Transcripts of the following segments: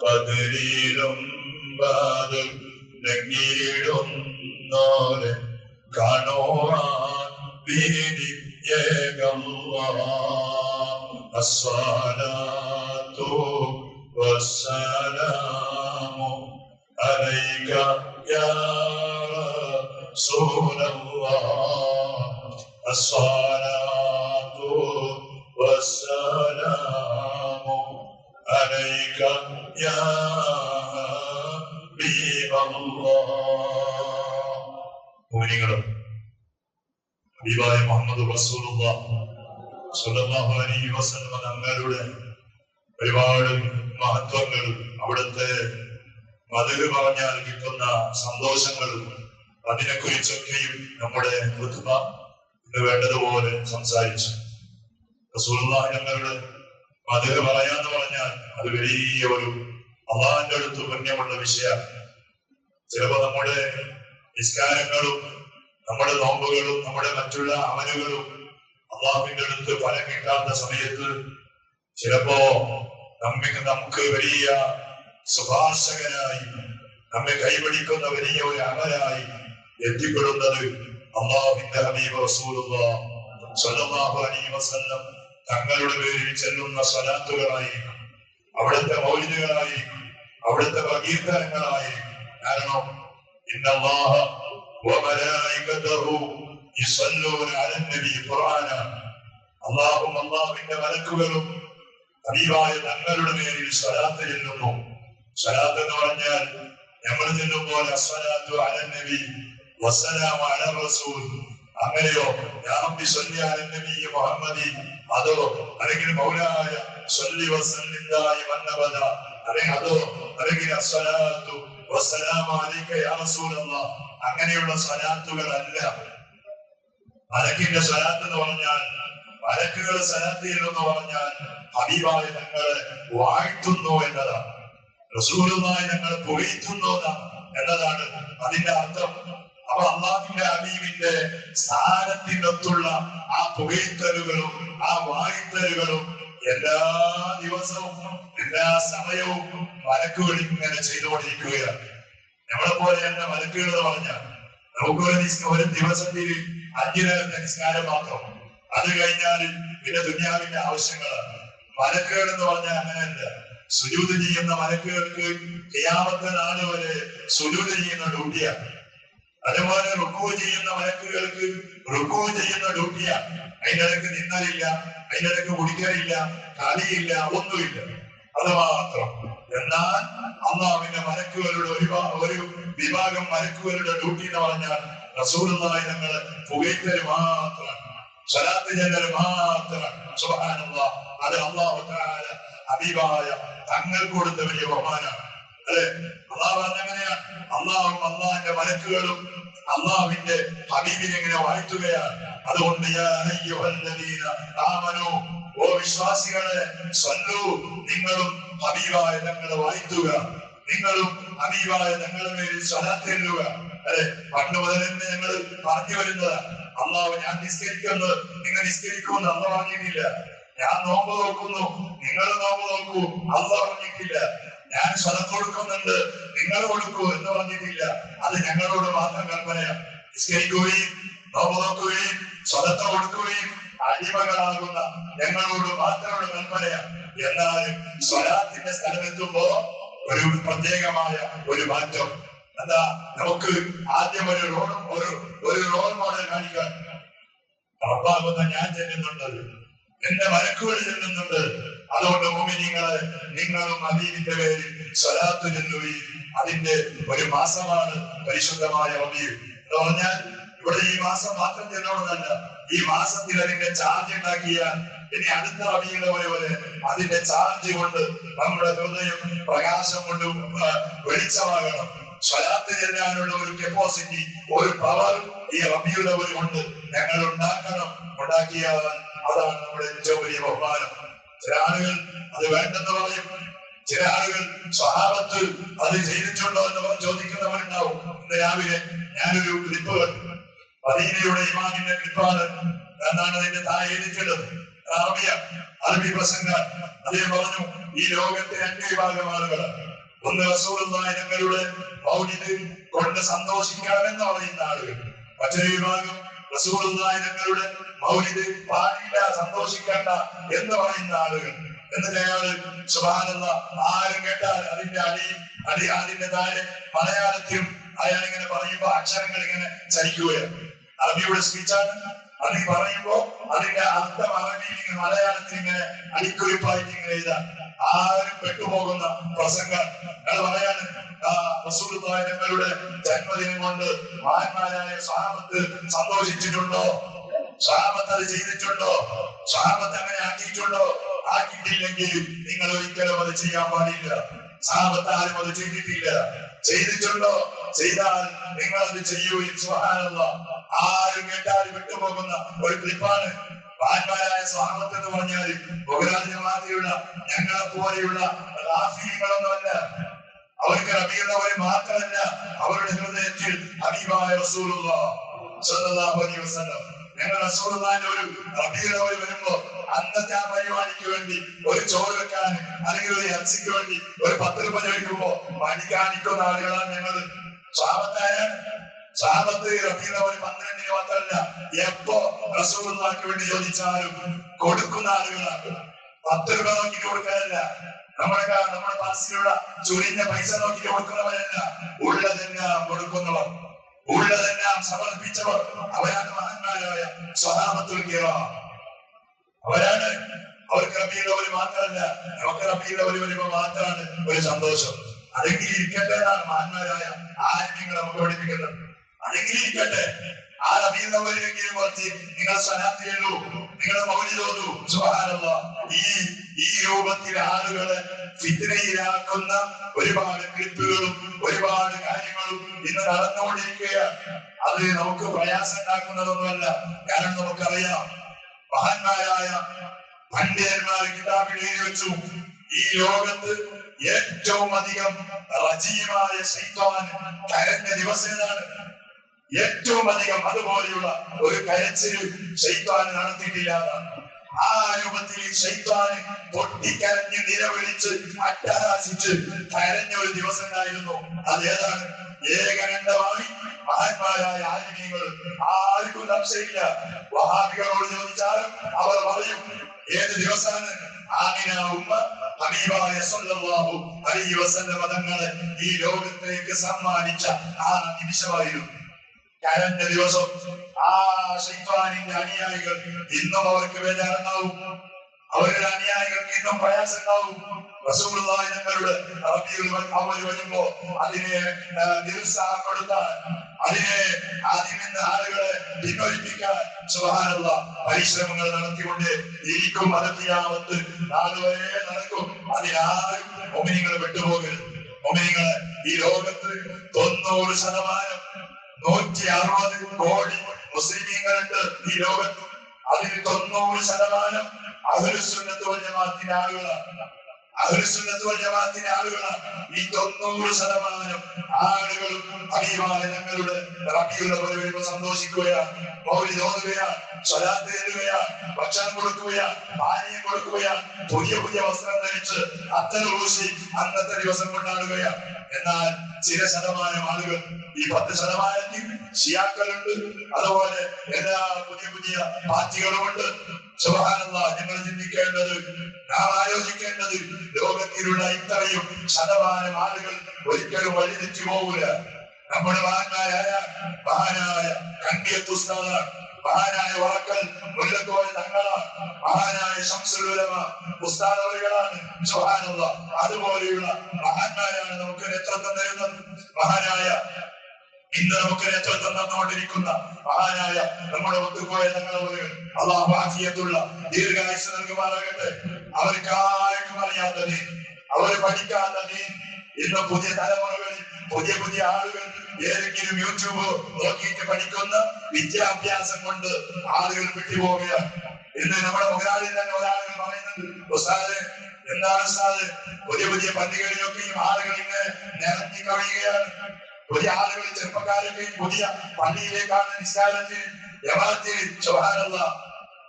ബദരിലും ബദൽ ലംഘിയിടുന്നോരെ കാണുവാൻ അസ്സലാത്തു വസ്സലാമു അലൈക യാ റസൂലല്ലാഹ്. അസ്സലാത്തു വസ്സലാമു അലൈക യാ ഹബീബല്ലാഹ്. മുഅ്മിനീങ്ങളും ഹബീബായ മുഹമ്മദ് റസൂലുള്ളാഹി സ്വല്ലല്ലാഹു അലൈഹി വസല്ലം തങ്ങളുടെ ഒരുപാട് മഹത്വങ്ങളും അവിടുത്തെ മധുര പറഞ്ഞാൽ കിട്ടുന്ന സന്തോഷങ്ങളും അതിനെക്കുറിച്ചൊക്കെയും നമ്മുടെ ഖുത്ബ ഇന്ന് വേണ്ടതുപോലെ സംസാരിച്ചു. റസൂലുള്ളാഹി തങ്ങളുടെ മധുര പറയാന്ന് പറഞ്ഞാൽ അത് വലിയ ഒരു അള്ളാഹിന്റെ അടുത്ത് പുണ്യമുള്ള വിഷയമാണ്. ചിലപ്പോ നമ്മുടെ നിസ്കാരങ്ങളും നമ്മുടെ നോമ്പുകളും നമ്മുടെ മറ്റുള്ള അമലുകളും അള്ളാഹുവിന്റെ അടുത്ത് ഫലം കിട്ടാത്ത സമയത്ത് ചിലപ്പോ നമുക്ക് വലിയ ശുപാർശകനായി നമ്മെ കൈപിടിക്കുന്ന വലിയ ഒരു അമലായി എത്തിപ്പെടുന്നത് അള്ളാഹുവിന്റെ ഹബീബ് റസൂലുള്ളാഹി സ്വല്ലല്ലാഹു അലൈഹി വസല്ലം തങ്ങളുടെ പേരിൽ ചെല്ലുന്ന സ്വലാത്തുകളായി, അവിടുത്തെ മൗലിദുകളായി, അവിടുത്തെ പ്രകീർത്തനങ്ങളായി. കാരണം ഇന്നല്ലാഹ വമലായികതഹു യുസല്ലൂന അലൻ നബി ഖുർആന. അല്ലാഹുവിന്റെ മലക്കുകളും ഹബീബായ തങ്ങളുടെ പേരിൽ സ്വലാത്ത് ചെല്ലുന്നു. സ്വലാത്ത് എന്ന് പറഞ്ഞാൽ നമ്മൾ ചെല്ലുമ്പോൾ അസ്സലാത്തു അലൻ നബി വസ്സലാമു അലാ റസൂൽ, അങ്ങനെയോ യാ റബ്ബി സ്വല്ലി അലൻ നബി മുഹമ്മദി, അതോ അല്ലെങ്കിൽ മൗലായ സ്വല്ലി വസല്ലിം ദായിമൻ അബദ, അതോ അല്ലെങ്കിൽ അസ്സലാത്തു വസ്സലാമു അലൈക യാ റസൂലല്ലാഹ്. അങ്ങനെയുള്ള സ്വലാത്തുകളല്ല. മലക്കിന്റെ സ്വലാത്ത് എന്ന് പറഞ്ഞാൽ, മലക്കുകൾ സ്വലാത്ത് എന്ന് പറഞ്ഞാൽ ഹബീബായ തങ്ങളെ വാഴ്ത്തുന്നു എന്നതാണ്. റസൂലുള്ളാഹി തങ്ങളെ പുകഴ്ത്തുന്നു എന്നതാണ് അതിന്റെ അർത്ഥം. അപ്പൊ അള്ളാഹുവിന്റെ ഹബീബിന്റെ സ്ഥാനത്തിനൊത്തുള്ള ആ പുകഴ്ത്തലുകളും ആ വാഴ്ത്തലുകളും എല്ലാ ദിവസവും എല്ലാ സമയവും മലക്കുകൾ ഇങ്ങനെ ചെയ്തുകൊണ്ടിരിക്കുകയാണ്. നമ്മളെ പോലെ തന്നെ മലക്കുകൾ എന്ന് പറഞ്ഞാൽ ഒരു ദിവസത്തിൽ 5 നേരത്തെ നിസ്കാരം മാത്രം, അത് കഴിഞ്ഞാൽ പിന്നെ ദുനിയാവിന്റെ ആവശ്യങ്ങളാണ്. മലക്കുകൾ എന്ന് പറഞ്ഞാൽ അങ്ങനെയല്ല. സുജൂദ് ചെയ്യുന്ന മലക്കുകൾക്ക് ഖിയാമത്ത് നാൾ വരെ സുജൂദ് ചെയ്യുന്ന ഡ്യൂട്ടിയാണ്. അതുപോലെ റുക്കൂ ചെയ്യുന്ന മലക്കുകൾക്ക് റുക്കൂ ചെയ്യുന്ന ഡ്യൂട്ടിയാണ്. അതിനിടയ്ക്ക് നിന്നലില്ല, അതിനിടയ്ക്ക് കുടിക്കലില്ല, കളിയില്ല, ഒന്നുമില്ല, അത് മാത്രം. എന്നാൽ അള്ളാഹുവിന്റെ മലക്കുകളുടെ ഒരു വിഭാഗം മലക്കുകളുടെ ഡ്യൂട്ടി എന്ന് പറഞ്ഞാൽ റസൂലുള്ളാഹി തങ്ങളെ പുകഴ്ത്തൽ മാത്രമാണ്, സ്വലാത്ത് ചെല്ലൽ മാത്രമാണ്. സുബ്ഹാനല്ലാഹ്. അത് അല്ലാഹു തആല ഹബീബായ തങ്ങൾ കൊടുത്ത വലിയ ബഹുമാനമാണ്. അല്ലെ, അള്ളാഹു അങ്ങനെയാണ്. അള്ളാഹിന്റെ മലക്കുകളും അള്ളാഹുവിന്റെ ഹബീബിനെ ഇങ്ങനെ വാഴ്ത്തുകയാണ്. അതുകൊണ്ട് ഓ വിശ്വാസികളെ, സ്വല്ലു, നിങ്ങളും ഹബീബായ തങ്ങളെ വാഴ്ത്തുക, നിങ്ങളും ഹബീബായ തങ്ങളുടെ മേലിൽ സ്വലാത്ത് ചെല്ലുക. അല്ലെ, പണ്ട് മുതൽ തന്നെ ഞങ്ങൾ പറഞ്ഞു വരുന്നത്, അള്ളാഹു ഞാൻ നിസ്കരിക്കുന്നത് നിങ്ങൾ നിസ്കരിക്കുമെന്ന് അള്ളാഹു പറഞ്ഞിട്ടില്ല. ഞാൻ നോമ്പ് നോക്കുന്നു നിങ്ങൾ നോമ്പ് നോക്കൂ, അള്ളാഹു പറഞ്ഞിട്ടില്ല. ഞാൻ സ്വലത്ത് കൊടുക്കുന്നുണ്ട് നിങ്ങൾ കൊടുക്കൂ എന്ന് പറഞ്ഞിട്ടില്ല. അത് ഞങ്ങളോട് മാത്രം കൽപ്പനയാണ്. നിസ്കരിക്കുകയും നോമ്പ് നോക്കുകയും സ്വലത്ത് കൊടുക്കുകയും അടിമകളാകുന്ന ഞങ്ങളോട് മാത്രമുള്ള കൽപ്പനയാണ്. എന്നാലും സ്വലാത്തിന്റെ സ്ഥലമെത്തുമ്പോ ഒരു പ്രത്യേകമായ ഒരു മാറ്റം. എന്താ, നമുക്ക് ആദ്യം ഒരു റോൾ മോഡൽ കാണിക്കാൻ റബ്ബാകുന്ന ഞാൻ ചെല്ലുന്നുണ്ട്, എന്റെ മലക്കുകൾ ചെല്ലുന്നുണ്ട്. അതുകൊണ്ട് മുഅ്മിനീങ്ങളെ, നിങ്ങളും ഹബീബിന്റെ പേരിൽ സ്വലാത്ത് ചൊല്ലുകയും. അതിന്റെ ഒരു മാസമാണ് പരിശുദ്ധമായ റബീഉൽ എന്ന് പറഞ്ഞാൽ. ഇവിടെ ഈ മാസം മാത്രം ചെല്ലണമെന്നല്ല, ഈ മാസത്തിൽ അതിന്റെ ചാർജ് ഉണ്ടാക്കിയാൽ ഇനി അടുത്ത റബീഉൽ വരെ അതിന്റെ ചാർജ് കൊണ്ട് നമ്മുടെ ഹൃദയം പ്രകാശം കൊണ്ട് വെളിച്ചമാകണം. സ്വലാത്ത് ചെല്ലാനുള്ള ഒരു കപ്പാസിറ്റി, ഒരു പവർ ഈ റബീഉൽ കൊണ്ട് ഞങ്ങൾ ഉണ്ടാക്കണം. ഉണ്ടാക്കിയാൽ അതാണ് നമ്മുടെ ഏറ്റവും വലിയ ബഹുമാനം. ചില ആളുകൾ അത് വേണ്ടെന്ന് പറയും, ചില ആളുകൾ സ്വഹാബത്ത് അത് ചെയ്തിട്ടുണ്ടോ എന്ന് ചോദിക്കുന്നവരുണ്ടാവും. ഇന്ന് രാവിലെ ഞാനൊരു ക്ലിപ്പ് കണ്ടു. മദീനയുടെ ഇമാമിന്റെ ക്ലിപ്പാണ് എന്നാണ് അതിന്റെ താഴെ എഴുതിയിട്ടുള്ളത്. അറബി പ്രസംഗ അദ്ദേഹം പറഞ്ഞു, ഈ ലോകത്തെ 2 വിഭാഗം ആളുകൾ. ഒന്ന് റസൂലുള്ളാഹി തങ്ങളുടെ മൗലിദ് കൊണ്ട് സന്തോഷിക്കാമെന്ന് പറയുന്ന ആളുകൾ. മറ്റൊരു വിഭാഗം റസൂലുള്ളാഹി തങ്ങളുടെ മൗലിദ് പാടില്ല, സന്തോഷിക്കണ്ട എന്ന് പറയുന്ന ആളുകൾ. എന്നിട്ട് അയാള് സുബ്ഹാനല്ലാഹ് ആരും കേട്ടാൽ അതിന്റെ താഴെ മലയാളത്തിലും അയാൾ ഇങ്ങനെ പറയുമ്പോ അക്ഷരങ്ങൾ ഇങ്ങനെ ചലിക്കുകയാണ്. അറബിയുടെ സ്പീച്ചാണ്. അത് പറയുമ്പോ അതിന്റെ അർത്ഥം അറബിയിൽ മലയാളത്തിൽ ഇങ്ങനെ അടിക്കുറിപ്പായിട്ട് ഇങ്ങനെ എഴുതാൻ ആരും പെട്ടുപോകുന്ന പ്രസംഗം. അത് പറയാണ്, റസൂലുള്ളാഹി തങ്ങളുടെ ജന്മദിനം കൊണ്ട് മഹാന്മാരായ സ്വഹാബത്ത് സന്തോഷിച്ചിട്ടുണ്ടോ? സ്വഹാബത്ത് അത് ചെയ്തിട്ടുണ്ടോ? സ്വഹാബത്ത് അങ്ങനെ ആക്കിയിട്ടുണ്ടോ? ആക്കിയിട്ടില്ലെങ്കിൽ നിങ്ങൾ ഒരിക്കലും അത് ചെയ്യാൻ പാടില്ല. സ്വഹാബത്ത് ആരും അത് ചെയ്തിട്ടില്ല. ചെയ്തിട്ടുണ്ടോ? ചെയ്താൽ നിങ്ങൾ അത് ചെയ്യൂ. സുബ്ഹാനല്ലാഹ്. ആരും കേട്ടാലും വിട്ടുപോകുന്ന ഒരു ക്ലിപ്പാണ്. മഹാന്മാരായ സ്വഹാബത്ത് എന്ന് പറഞ്ഞാൽ ബഹുരാജ് ജമാഅത്തിലുള്ള ഞങ്ങളെ പോലെയുള്ള റാഫികളൊന്നുമല്ല. അവർക്ക് റബീഉൽ മാത്രമല്ല, അവരുടെ ഹൃദയത്തിൽ ഹബീബായ റസൂലുള്ളാഹി സ്വല്ലല്ലാഹു അലൈഹി വസല്ലം. ഞങ്ങൾ റസൂലുള്ളാഹിന്റെ ഒരു റബീഉൽ വരുമ്പോ അന്നത്തെ ആ പരിപാടിക്ക് വേണ്ടി ഒരു ചോറ് വെക്കാൻ അല്ലെങ്കിൽ ഒരു ഇറച്ചിക്ക് വേണ്ടി ഒരു 10 രൂപ ചോദിക്കുമ്പോ മടിക്കാണിക്കുന്ന ആളുകളാണ് ഞങ്ങൾ. സ്വഹാബത്താരാണ്? സ്വഹാബത്ത് റബീഉൽ 12 മാത്രമല്ല, എപ്പോ റസൂലുള്ളാഹിക്ക് വേണ്ടി ചോദിച്ചാലും കൊടുക്കുന്ന ആളുകളാണ്. 10 രൂപ നോക്കിട്ട് കൊടുക്കാനല്ല, നമ്മുടെ പാസിലുള്ള ചുരിഞ്ഞ പൈസ നോക്കിട്ട് കൊടുക്കുന്നവരല്ല, ഉള്ളതെല്ലാം കൊടുക്കുന്നവർ, ഉള്ളതെല്ലാം സമർപ്പിച്ചവർ. അവരാണ് മഹാന്മാരായ സ്വഹാബത്തുൽ കിറാം. അവരാണ്. അവർക്ക് റബീഉൽ മാത്രമല്ല, നമുക്ക് റബീഉൽ വരുമ്പോ മാത്രമാണ് ഒരു സന്തോഷം. അതെങ്കിലും ഇരിക്കട്ടെ എന്നാണ് മഹാന്മാരായ ആരെങ്കിലും നമുക്ക് പഠിപ്പിക്കുന്നത്. അതെങ്കിലും ഇരിക്കട്ടെ. ആ റബീഉൽ കുറച്ച് നിങ്ങൾ സ്വലാത്ത് ചെയ്യൂ, നിങ്ങൾ മൗലിദ് ഓതൂ. സുബ്ഹാനല്ലാഹ്. ഈ രൂപത്തിൽ ആളുകളെ ഫിത്നയിലാക്കുന്ന ഒരുപാട് ക്ലിപ്പുകളും ഒരുപാട് കാര്യങ്ങളും ഇന്ന് നടന്നുകൊണ്ടിരിക്കുകയാണ്. അത് നമുക്ക് പ്രയാസം ഉണ്ടാക്കുന്നതൊന്നുമല്ല. കാരണം നമുക്കറിയാം, മഹാന്മാരായ പണ്ഡിതന്മാർ കിതാബിൽ എഴുതി വെച്ചു, ഈ ലോകത്ത് ഏറ്റവും അധികം റജീമായ ശൈത്താൻ കരഞ്ഞ ദിവസം ഏതാണ്? ഏറ്റവും അധികം അതുപോലെയുള്ള ഒരു കരച്ചിൽ ശൈത്താൻ നടത്തിയിട്ടില്ല. ആ രൂപത്തിൽ ശൈത്താൻ പൊട്ടിക്കരഞ്ഞ് നിലവിളിച്ച് അട്ടഹാസിച്ച് കരഞ്ഞ ഒരു ദിവസം ഉണ്ടായിരുന്നു. അതേതാണ്? ഏകകണ്ഠമായി മഹാന്മാരായ ആലിമീങ്ങൾ. ആർക്കും സംശയമില്ല. വഹാബികളോട് ചോദിച്ചാലും അവർ പറയും ഏത് ദിവസമാണ്? ആമിന ഉമ്മ ഹബീബായ സ്വല്ലല്ലാഹു അലൈഹി വസല്ലം തങ്ങളെ ഈ ലോകത്തേക്ക് സമ്മാനിച്ച ആ നിമിഷമായിരുന്നു. കരഞ്ഞ ദിവസം. ആ ശൈത്താനിന്റെ അനുയായികൾ ഇന്നും അവർക്ക് ബേജാറുണ്ടാവും. അവരുടെ അനുയായികൾക്ക് ഇന്നും പ്രയാസമുണ്ടാവും. റസൂലുള്ളാഹി തങ്ങളുടെ റബീഉൽ അവ്വൽ വരുമ്പോ അതിനെ നിരുത്സാഹപ്പെടുത്താൻ, അതിൽ നിന്ന് ആളുകളെ പിൻവലിപ്പിക്കാൻ സുബ്ഹാനല്ലാഹ് പരിശ്രമങ്ങൾ നടത്തിക്കൊണ്ട് ഇരിക്കും. ഖിയാമത്ത് നാൾ വരെ നടക്കും. അതിനാരും മുഅ്മിനീങ്ങൾ വിട്ടുപോകരുത്. മുഅ്മിനീങ്ങളെ, ഈ ലോകത്ത് 90% 160 കോടി മുസ്ലിമീങ്ങളുണ്ട് ഈ ലോകത്ത്. അതിൽ 90% അഹ്ലുസുന്നത്ത് വൽ ജമാഅത്തിന്റെ ആളുകളാണ്. അഹ്ലുസുന്നത്ത് വൽ ജമാഅത്തിന്റെ ആളുകളാണ്. ഈ 90% ആളുകളും ഹബീബായ തങ്ങളുടെ റബീഉൽ അവ്വൽ വരുമ്പോൾ സന്തോഷിക്കുകയാണ്, മൗലിദ് ഓതുകയാണ്, സ്വലാത്ത് ചൊല്ലുകയാണ്, ഭക്ഷണം കൊടുക്കുകയാണ്, പാനീയം കൊടുക്കുകയാണ്, പുതിയ പുതിയ വസ്ത്രം ധരിച്ച് അത്തർ ഊശി അന്നത്തെ ദിവസം കൊണ്ടാടുകയാണ്. എന്നാൽ ചില ശതമാനം ആളുകൾ, ഈ 10% ഷിയാക്കളുണ്ട്, അതുപോലെ എല്ലാ പുതിയ പുതിയ പാർട്ടികളുമുണ്ട്. സുബ്ഹാനല്ലാഹ്. ഞങ്ങൾ ചിന്തിക്കേണ്ടത്, നാം ആലോചിക്കേണ്ടത്, ലോകത്തിലുള്ള ഇത്രയും ശതമാനം ആളുകൾ ഒരിക്കലും വഴിതെറ്റി പോകൂല. നമ്മുടെ മഹാനായ കണ്ണിയത്ത് ഉസ്താദാണ്, മഹാനായ വറക്കൽ മുല്ലക്കോയ തങ്ങളാണ്, മഹാനായ ശംസുൽ ഉലമ ഉസ്താദ് അവരുകളാണ്. സുബ്ഹാനല്ലാഹ്. അതുപോലെയുള്ള മഹാന്മാരാണ് നമുക്ക് നേതൃത്വം തരുന്നത്. മഹാനായ ഇന്ന് നമുക്ക് നേതൃത്വം തന്നുകൊണ്ടിരിക്കുന്ന മഹാനായ നമ്മുടെ ഒത്തുപോയ തങ്ങളെ അല്ലാഹു ആഫിയത്തുള്ള ദീർഘായുസ്സ് നൽകുമാറാകട്ടെ. അവർക്കാർക്കും അറിയാത്തത്, അവർ പഠിക്കാത്തത് ഇന്ന് പുതിയ തലമുറകളിൽ പുതിയ പുതിയ ആളുകൾ ഏതെങ്കിലും യൂട്യൂബ് നോക്കിയിട്ട് പഠിക്കുന്ന വിദ്യാഭ്യാസം കൊണ്ട് ആളുകൾ വിട്ടുപോവുകയാണ്. ഇന്ന് നമ്മുടെ മുതലാളിൽ തന്നെ ഒരാളുകൾ പറയുന്നത്, ഉസ്താദ് എന്താണ് ഉസ്താദ്, പുതിയ പുതിയ പള്ളികളിലൊക്കെയും ആളുകൾ ഇങ്ങനെ നിറഞ്ഞു കഴിയുകയാണ്. പുതിയ ആളുകൾ, ചെറുപ്പക്കാരൊക്കെ പുതിയ പള്ളിയിലേക്കാണ് നിസ്കാരത്തിൽ ജമാഅത്തിൽ. സുബ്ഹാനല്ലാഹ്.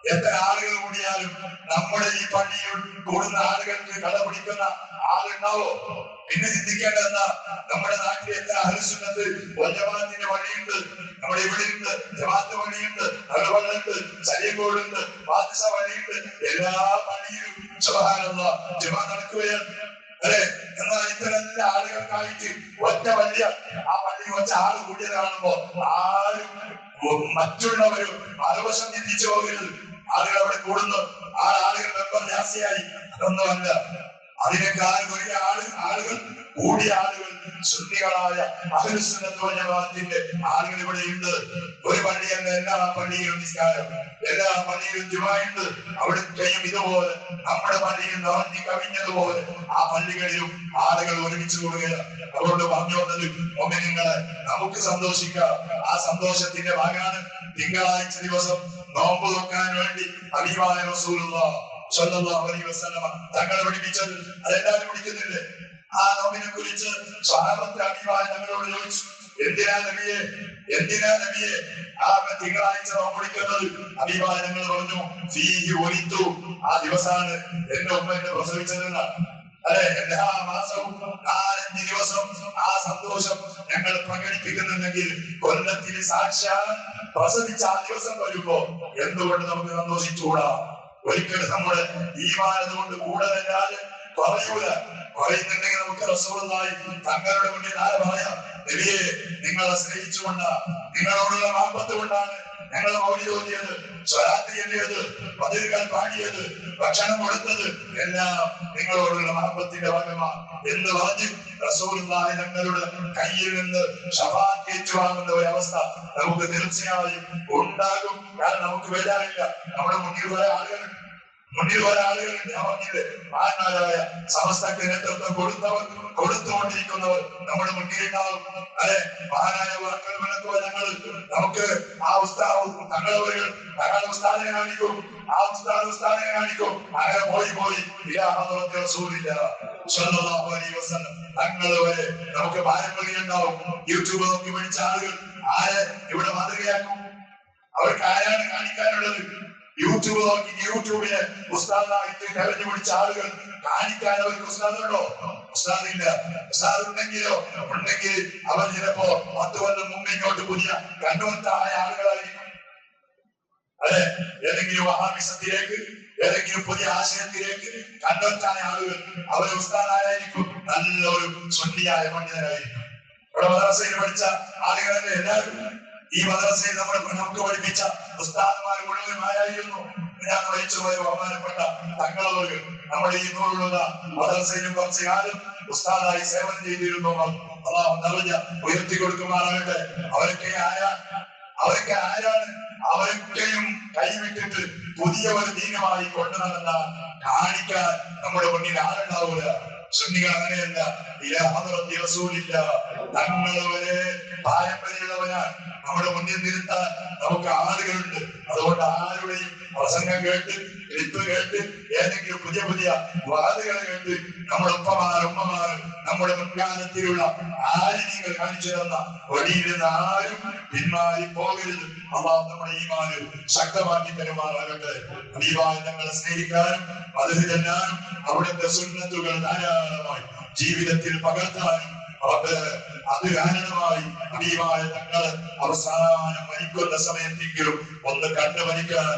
എത്ര ആളുകൾ കൂടിയാലും നമ്മുടെ ഈ പള്ളിയിൽ കൂടുന്ന ആളുകൾക്ക് കടപിടിക്കുന്ന ആളുണ്ടാവോ? പിന്നെ ചിന്തിക്കേണ്ടതെന്നാ, നമ്മുടെ നാട്ടിൽ എത്ര അഹ്ലുസുന്നത്ത് ജമാഅത്തിന്റെ വഴിയുണ്ട്. നമ്മുടെ ഇവിടെയുണ്ട് ജമാഅത്ത് വഴിയുണ്ട്, അതുപോലുണ്ട് സലീംകോടുണ്ട്, ബാദിസ വഴിയുണ്ട്. എല്ലാ പള്ളിയിലും സുബ്ഹാനല്ലാഹ് ജമാ നടക്കുകയാണ്. അല്ലെ? എന്നാൽ ഇത്തരം ആളുകൾക്കായിട്ട് ഒറ്റ വലിയ ആ പള്ളി വെച്ച ആള് കൂടിയതാണുമ്പോ ആരും മറ്റുള്ളവരും മറുവശം ചിന്തിച്ചു പോകരുത്. ആളുകൾ അവിടെ കൂടുന്നു, ആ ആളുകൾ മെമ്പർ ജാസ്തിയായി, അതൊന്നുമല്ല. അതിനേക്കാൾ വലിയ ആളുകൾ കൂടിയ ആളുകൾ സുന്നികളായ അഹ്ലുസുന്നത്ത് വൽ ജമാഅത്തിന്റെ ആളുകൾ ഇവിടെയുണ്ട്. ഒരു പള്ളിയല്ല, എല്ലാ പള്ളിയിലും നിസ്കാരം, എല്ലാ പള്ളിയിലും ജുമായുണ്ട്. അവിടുത്തെയും ഇതുപോലെ നമ്മുടെ പള്ളിയിൽ നിറഞ്ഞു കവിഞ്ഞതുപോലെ ആ പള്ളികളിലും ആളുകൾ ഒരുമിച്ച് കൂടുകയാണ്. അതുകൊണ്ട് പറഞ്ഞു വന്നത്, മോമിനീങ്ങളെ, നമുക്ക് സന്തോഷിക്കാം. ആ സന്തോഷത്തിന്റെ ഭാഗമാണ് തിങ്കളാഴ്ച ദിവസം നോമ്പ് നോക്കാൻ വേണ്ടി ഹബീബായ റസൂലുള്ളാഹി സ്വല്ലല്ലാഹു അലൈഹി വസല്ലം തങ്ങളെ പഠിപ്പിച്ചത്. അതെല്ലാവരും പഠിക്കുന്നില്ലേ? ആ നോമ്പിനെ കുറിച്ച് സ്വഹാബത്ത് ഹബീബായ തങ്ങളോട് ചോദിച്ചു, എന്തിനാ നബിയെ ആ തിങ്കളാഴ്ച നോമ്പ് പിടിക്കുന്നത്? ഹബീബായ തങ്ങൾ പറഞ്ഞു, ഫീഹി ഉലിതു, ആ ദിവസമാണ് എന്റെ ഉമ്മ എന്നെ പ്രസവിച്ചതെന്നാണ്. അല്ലെ? എല്ലാ മാസവും 4-5 ദിവസം ആ സന്തോഷം ഞങ്ങൾ പ്രകടിപ്പിക്കുന്നുണ്ടെങ്കിൽ കൊല്ലത്തിൽ സാക്ഷാൽ പ്രസവിച്ച ആ ദിവസം വരുമ്പോ എന്തുകൊണ്ട് നമുക്ക് സന്തോഷിച്ചുകൂടാ? ഒരിക്കലും നമ്മുടെ ഈമാൻ കൊണ്ട് കൂടുതലല്ലാതെ പറയൂല. പറയുന്നുണ്ടെങ്കിൽ നമുക്ക് റസൂലുള്ളാഹി തങ്ങളുടെ മുന്നിൽ ആരെ പറയാം? നബിയെ, നിങ്ങളെ സ്നേഹിച്ചുകൊണ്ടാ, നിങ്ങളോടുള്ള മഹബത്ത് കൊണ്ടാണ് ഞങ്ങൾ മൗലിദ് ഓതിയത്, സ്വലാത്ത് ചൊല്ലിയത്, പതിരുകൾ പാടിയത്, ഭക്ഷണം കൊടുത്തത്, എല്ലാം നിങ്ങളോടുള്ള മഹബത്തിന്റെ ഭാഗമാണ് എന്ന് പറഞ്ഞ് റസൂലുള്ളാഹി തങ്ങളുടെ കയ്യിൽ നിന്ന് ശഫാഅത്ത് ഏറ്റുവാങ്ങുന്ന ഒരു അവസ്ഥ നമുക്ക് തീർച്ചയായും ഉണ്ടാകും. കാരണം നമുക്ക് ബേജാറില്ല. നമ്മുടെ മുന്നിൽ കുറെ ആളുകളുണ്ട്. ഞാൻ പറഞ്ഞില്ലേ, മഹാന്മാരായ സമസ്തക്ക് നേതൃത്വം കൊടുത്തുകൊണ്ടിരിക്കുന്നവർ നമ്മുടെ മുന്നിലുണ്ടാവും. അല്ലെ? മഹാനായ വാക്കുകൾ നമുക്ക് ആ തങ്ങളുടെ ഉസ്താദിനെ കാണിക്കും, ആ ഉസ്താദിനെ കാണിക്കും. അങ്ങനെ പോയി തങ്ങൾ വരെ നമുക്ക് പാരമ്പര്യം ഉണ്ടാവും. യൂട്യൂബ് നോക്കി പഠിച്ച ആളുകൾ ആരെ ഇവിടെ മാതൃകയാക്കും? അവർക്ക് ആരാണ് കാണിക്കാനുള്ളത്? യൂട്യൂബ് നോക്കി യൂട്യൂബിനെ ഉസ്താദായിട്ട് തെരഞ്ഞു പിടിച്ച ആളുകൾ കാണിക്കാൻ അവർക്ക് ഉസ്താദുണ്ടോ? ഉസ്താദില്ല. ഉസ്താദ് ഉണ്ടെങ്കിൽ അവർ ചിലപ്പോ 10 കൊല്ലം മുമ്പ് ഇങ്ങോട്ട് പുതിയ കണ്ണൂർത്തായ ആളുകളായിരിക്കും. അല്ലെ? ഏതെങ്കിലും വഹാബിസത്തിലേക്ക്, ഏതെങ്കിലും പുതിയ ആശയത്തിലേക്ക് കണ്ണൂർത്തായ ആളുകൾ അവർ ഉസ്താദായിരിക്കും. നല്ലൊരു സുന്നിയായ പണ്ഡിതനായിരിക്കും. ഇവിടെ മദ്രസയിൽ പഠിച്ച ആളുകളല്ലേ എല്ലാവരും. ഈ മദ്രസയിൽ നമുക്ക് പഠിപ്പിച്ച ഉസ്താദുമാർ മുഴുവനുമായിരുന്നു. ഞാൻ മരിച്ചുപോയ ബഹുമാനപ്പെട്ട തങ്ങളവർക്ക് നമ്മുടെ ഈ നൂറുള്ള മദ്രസയിലും കുറച്ചു കാലം ഉസ്താദായി സേവനം ചെയ്തിരുന്നു. അല്ലാഹു നിറഞ്ഞ ഉയർത്തി കൊടുക്കുമാറാകട്ടെ. അവരൊക്കെ ആരാണ്? അവരൊക്കെയും കൈവിട്ടിട്ട് പുതിയ ഒരു ദീനമായി കൊണ്ടു നടന്ന കാണിക്കാൻ നമ്മുടെ മുന്നിൽ ആരുണ്ടാവൂല. സുന്നികൾ അങ്ങനെയല്ല. തങ്ങൾ വരെ പാരമ്പര്യമുള്ളവരാണ്. നമ്മുടെ മുന്നിൽ നിർത്താൻ നമുക്ക് ആളുകളുണ്ട്. അതുകൊണ്ട് ആരുടെയും പ്രസംഗം കേട്ട്, ക്ലിപ്പ് കേട്ട്, ഏതെങ്കിലും പുതിയ വാദകൾ കേട്ട് നമ്മുടെ ഉമ്മമാരും നമ്മുടെ മുൻകാലത്തിലുള്ള ആലിന്യങ്ങൾ കാണിച്ചു തന്ന വഴിയിൽ നിന്ന് ആരും പിന്മാറി പോകരുത്. അല്ലാഹു നമ്മുടെ ഈമാൻ ശക്തമാക്കി തരുമാറാകട്ടെ. ഹബീബായെ സ്നേഹിക്കാനും അത് ചെല്ലാനും അവിടുത്തെ സുന്നത്തുകൾ ധാരാളമായി ജീവിതത്തിൽ പകർത്താനും അത് കാരണമായി ഹബീബായ തങ്ങള് അവസാനം മരിക്കുന്ന സമയത്തെങ്കിലും ഒന്ന് കണ്ടു മരിക്കാൻ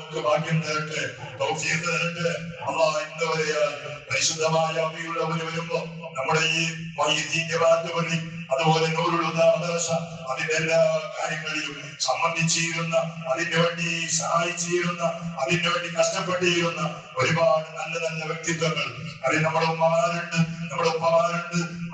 നമുക്ക് ഭാഗ്യം തരട്ടെ, തൗഫീഖ് തരട്ടെ. അല്ലാഹ് ഇന്നുവരെയായി പരിശുദ്ധമായ അമ്മിയുള്ളവര് വരുമ്പോ നമ്മുടെ ഈ പള്ളി, അതുപോലെ നൂറുൽ ഹുദാ മദ്രസ, അതിന്റെ എല്ലാ കാര്യങ്ങളിലും സംബന്ധിച്ചിരുന്ന, അതിനു വേണ്ടി സഹായിച്ചിരുന്ന, അതിനു വേണ്ടി കഷ്ടപ്പെട്ടിരുന്ന ഒരുപാട് നല്ല നല്ല വ്യക്തിത്വങ്ങൾ അതിൽ നമ്മുടെ ഉമ്മമാരുണ്ട്,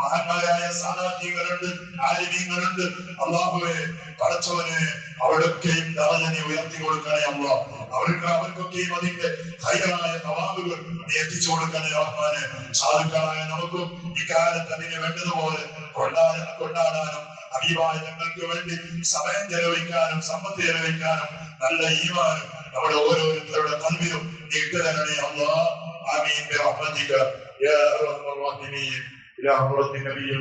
മഹാന്മാരായ സാദാത്യങ്ങളുണ്ട്, ആലിമീങ്ങളുണ്ട്. അല്ലാഹുവേ, പടച്ചവനെ, അവിടൊക്കെയും ദറജനെ ഉയർത്തി കൊടുക്കണേ അല്ലാഹ്. അവർക്കൊക്കെയും അതിന്റെ ഹൈറായ തവാബുകൾ എത്തിച്ചു കൊടുക്കണേ റഹ്മാനെ. സാധുക്കളായ നമുക്കും ഇക്കാലത്ത് അതിന് വേണ്ടതുപോലെ കൊണ്ടാടാനും ഹബീബായ തങ്ങൾക്ക് വേണ്ടി സമയം ചെലവഴിക്കാനും സമ്പത്ത് ചെലവഴിക്കാനും നല്ല ഈമാനും നമ്മുടെ ഓരോരുത്തരുടെ കൽവിലും ഇട്ടുതരണേ അല്ലാഹ്. ആമീൻ ബിറഹ്മതിക യാ അർഹമർ റഹീമീൻ. ഇലാ ഹുറത്തി നബിയിൽ